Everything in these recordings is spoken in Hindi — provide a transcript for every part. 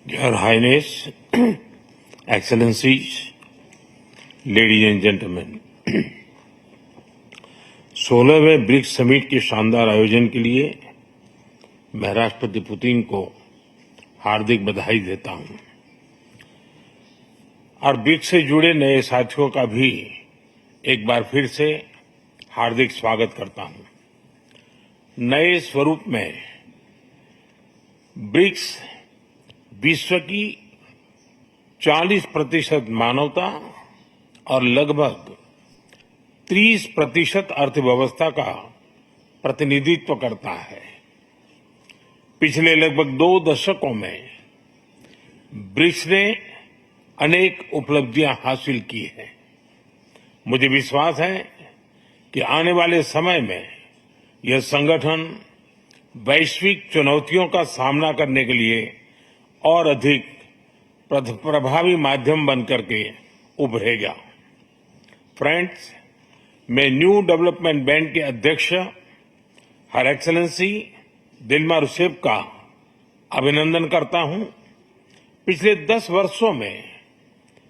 Your Highness, Excellencies, ladies and gentlemen, 16वें ब्रिक्स समिट के शानदार आयोजन के लिए मैं राष्ट्रपति पुतिन को हार्दिक बधाई देता हूं और ब्रिक्स से जुड़े नए साथियों का भी एक बार फिर से हार्दिक स्वागत करता हूं। नए स्वरूप में ब्रिक्स विश्व की 40% मानवता और लगभग 30% अर्थव्यवस्था का प्रतिनिधित्व करता है। पिछले लगभग 2 दशकों में ब्रिक्स ने अनेक उपलब्धियां हासिल की हैं। मुझे विश्वास है कि आने वाले समय में यह संगठन वैश्विक चुनौतियों का सामना करने के लिए और अधिक प्रभावी माध्यम बनकर के उभरेगा। फ्रेंड्स, मैं न्यू डेवलपमेंट बैंक के अध्यक्ष हर एक्सेलेंसी दिल्मा रूसेफ का अभिनंदन करता हूं। पिछले 10 वर्षों में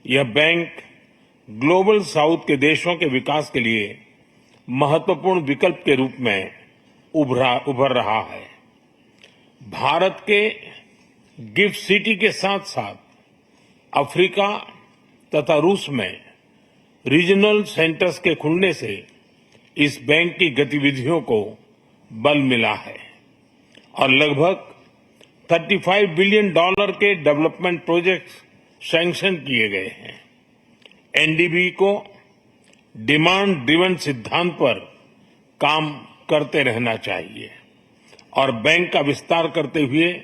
यह बैंक ग्लोबल साउथ के देशों के विकास के लिए महत्वपूर्ण विकल्प के रूप में उभर रहा है। भारत के गिफ्ट सिटी के साथ साथ अफ्रीका तथा रूस में रीजनल सेंटर्स के खुलने से इस बैंक की गतिविधियों को बल मिला है और लगभग $35 बिलियन के डेवलपमेंट प्रोजेक्ट्स सैंक्शन किए गए हैं। एनडीबी को डिमांड ड्रिवन सिद्धांत पर काम करते रहना चाहिए और बैंक का विस्तार करते हुए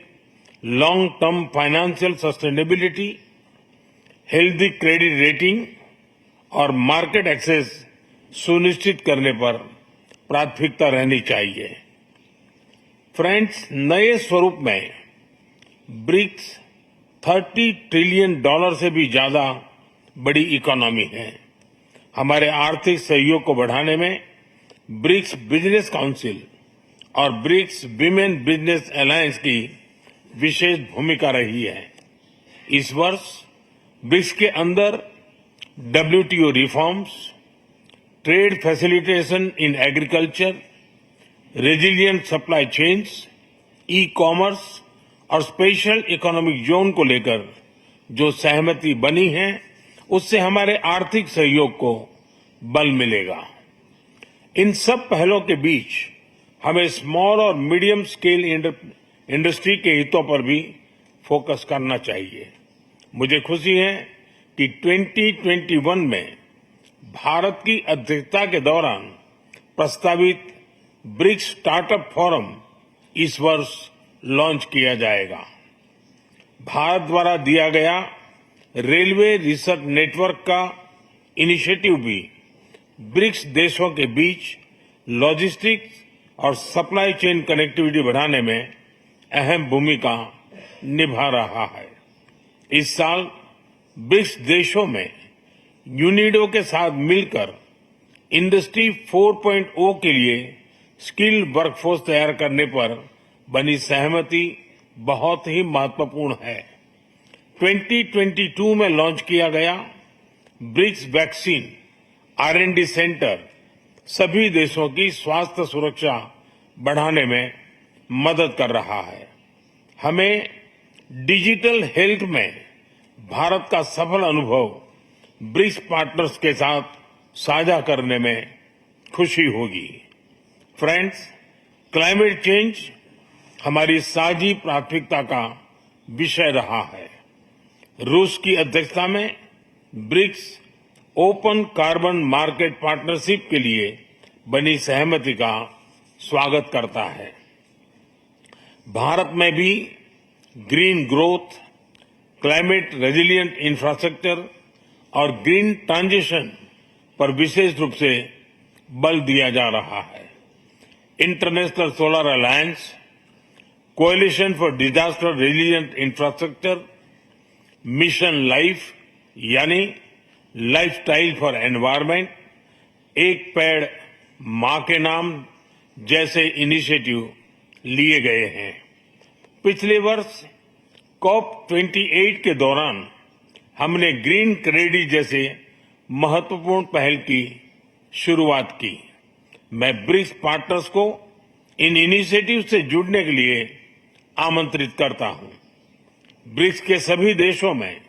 long term financial sustainability, healthy credit rating और मार्केट एक्सेस सुनिश्चित करने पर प्राथमिकता रहनी चाहिए। फ्रेंड्स, नए स्वरूप में ब्रिक्स $30 ट्रिलियन से भी ज्यादा बड़ी इकोनॉमी है। हमारे आर्थिक सहयोग को बढ़ाने में ब्रिक्स बिजनेस काउंसिल और ब्रिक्स विमेन बिजनेस अलायंस की विशेष भूमिका रही है। इस वर्ष ब्रिक्स के अंदर WTO reforms, trade facilitation in agriculture, resilient supply chains, e-commerce और स्पेशल इकोनॉमिक जोन को लेकर जो सहमति बनी है, उससे हमारे आर्थिक सहयोग को बल मिलेगा। इन सब पहलों के बीच हमें स्मॉल और मीडियम स्केल इंडस्ट्री के हितों पर भी फोकस करना चाहिए। मुझे खुशी है कि 2021 में भारत की अध्यक्षता के दौरान प्रस्तावित ब्रिक्स स्टार्टअप फोरम इस वर्ष लॉन्च किया जाएगा। भारत द्वारा दिया गया रेलवे रिसर्च नेटवर्क का इनिशिएटिव भी ब्रिक्स देशों के बीच लॉजिस्टिक्स और सप्लाई चेन कनेक्टिविटी बढ़ाने में अहम भूमिका निभा रहा है। इस साल ब्रिक्स देशों में यूनिडो के साथ मिलकर इंडस्ट्री 4.0 के लिए स्किल्ड वर्कफोर्स तैयार करने पर बनी सहमति बहुत ही महत्वपूर्ण है। 2022 में लॉन्च किया गया ब्रिक्स वैक्सीन R&D सेंटर सभी देशों की स्वास्थ्य सुरक्षा बढ़ाने में मदद कर रहा है। हमें डिजिटल हेल्थ में भारत का सफल अनुभव ब्रिक्स पार्टनर्स के साथ साझा करने में खुशी होगी। फ्रेंड्स, क्लाइमेट चेंज हमारी साझी प्राथमिकता का विषय रहा है। रूस की अध्यक्षता में BRICS open carbon market partnership के लिए बनी सहमति का स्वागत करता है। भारत में भी green growth, climate resilient infrastructure और ग्रीन ट्रांजिशन पर विशेष रूप से बल दिया जा रहा है। International solar alliance, coalition for disaster resilient infrastructure, mission life यानी लाइफस्टाइल फॉर एनवायरमेंट, एक पेड़ मां के नाम जैसे इनिशिएटिव लिए गए हैं। पिछले वर्ष COP28 के दौरान हमने ग्रीन क्रेडिट जैसे महत्वपूर्ण पहल की शुरुआत की। मैं ब्रिक्स पार्टनर्स को इन इनिशिएटिव से जुड़ने के लिए आमंत्रित करता हूं। ब्रिक्स के सभी देशों में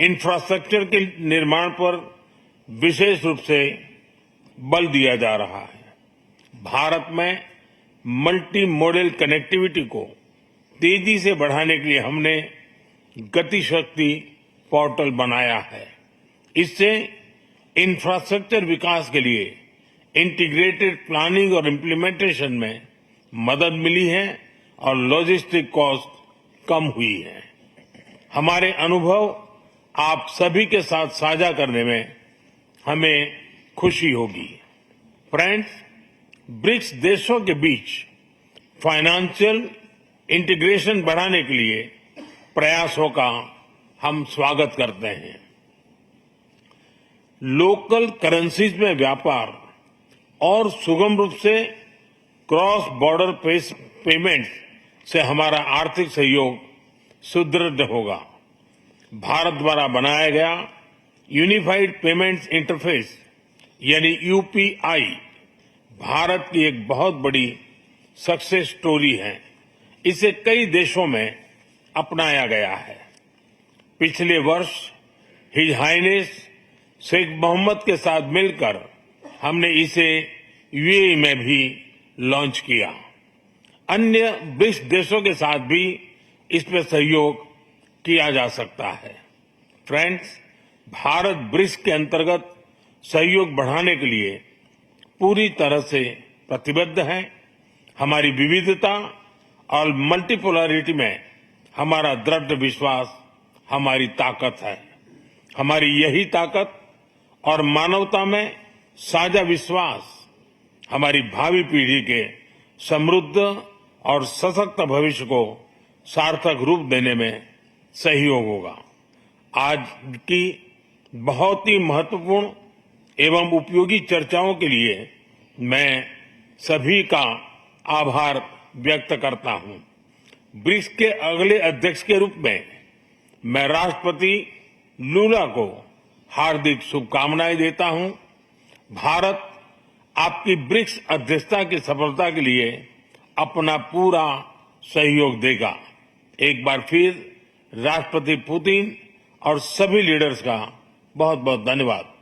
इंफ्रास्ट्रक्चर के निर्माण पर विशेष रूप से बल दिया जा रहा है। भारत में मल्टी मॉडल कनेक्टिविटी को तेजी से बढ़ाने के लिए हमने गति शक्ति पोर्टल बनाया है। इससे इंफ्रास्ट्रक्चर विकास के लिए इंटीग्रेटेड प्लानिंग और इम्प्लीमेंटेशन में मदद मिली है और लॉजिस्टिक कॉस्ट कम हुई है। हमारे अनुभव आप सभी के साथ साझा करने में हमें खुशी होगी। फ्रेंड्स, ब्रिक्स देशों के बीच फाइनेंशियल इंटीग्रेशन बढ़ाने के लिए प्रयासों का हम स्वागत करते हैं। लोकल करेंसीज में व्यापार और सुगम रूप से क्रॉस बॉर्डर पेमेंट से हमारा आर्थिक सहयोग सुदृढ़ होगा। भारत द्वारा बनाया गया यूनिफाइड पेमेंट्स इंटरफेस यानी यूपीआई भारत की एक बहुत बड़ी सक्सेस स्टोरी है। इसे कई देशों में अपनाया गया है। पिछले वर्ष हिज हाइनेस शेख मोहम्मद के साथ मिलकर हमने इसे यूएई में भी लॉन्च किया। अन्य ब्रिक्स देशों के साथ भी इसमें सहयोग किया जा सकता है। फ्रेंड्स, भारत ब्रिक्स के अंतर्गत सहयोग बढ़ाने के लिए पूरी तरह से प्रतिबद्ध है। हमारी विविधता और मल्टीपोलरिटी में हमारा दृढ़ विश्वास हमारी ताकत है। हमारी यही ताकत और मानवता में साझा विश्वास हमारी भावी पीढ़ी के समृद्ध और सशक्त भविष्य को सार्थक रूप देने में सहयोग होगा। आज की बहुत ही महत्वपूर्ण एवं उपयोगी चर्चाओं के लिए मैं सभी का आभार व्यक्त करता हूं। ब्रिक्स के अगले अध्यक्ष के रूप में मैं राष्ट्रपति लूला को हार्दिक शुभकामनाएं देता हूं। भारत आपकी ब्रिक्स अध्यक्षता की सफलता के लिए अपना पूरा सहयोग देगा। एक बार फिर राष्ट्रपति पुतिन और सभी लीडर्स का बहुत बहुत धन्यवाद।